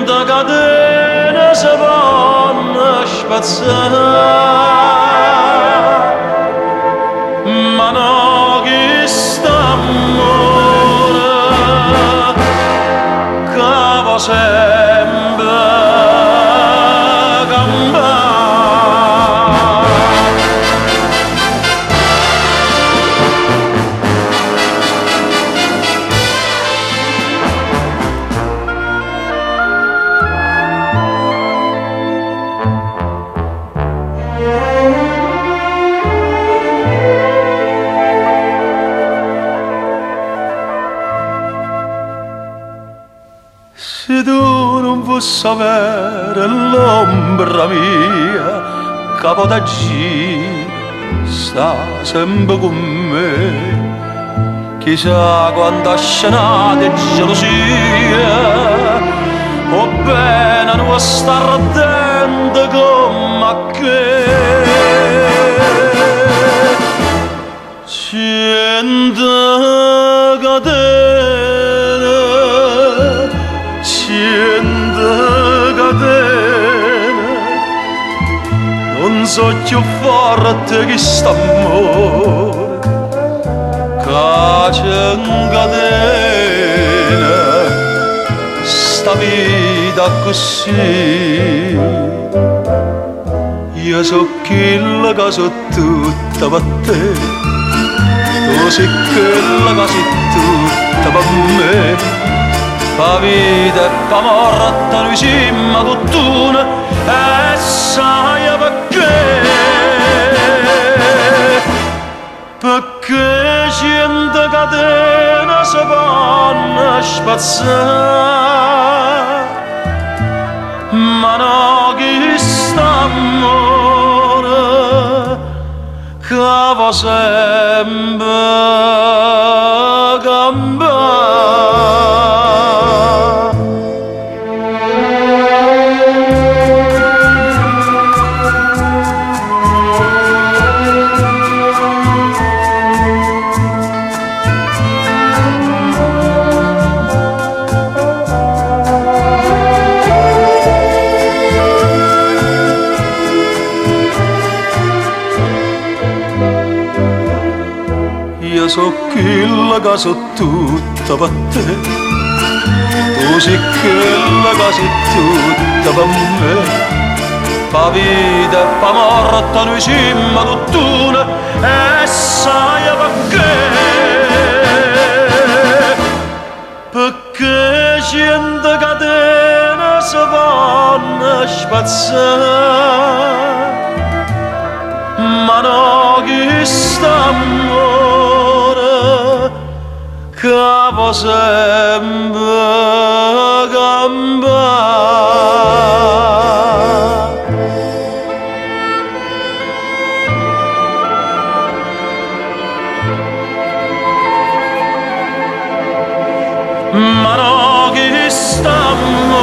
da cadena si vanno spazzare, ma no chi sta amore che va sempre campare. Se tu non vuoi sapere l'ombra mia, capo da giro, sta sempre con me. Chissà quanta scenata e gelosia, o bene non stare attento come a che. Cento catene, cento catene, non so più forte che st'amore, che c'encadena sta vita così. Io so quella che so tutta per te, tu sei quella che sei tutta per me. La vita e la morte noi siamo tutt'una e sai perché? Perché cento catene si vanno spazzare, ma no chi sta amore che va sempre campare. Io so quella che so tutta per te, tu sei quella che sei tutta per me. Pa vita e pa morte noi siamo tutt'una e sai perché? Perché cento catene si vanno spazzare, ma no chi sta amore che va sempre campare. Ma no chi sta amore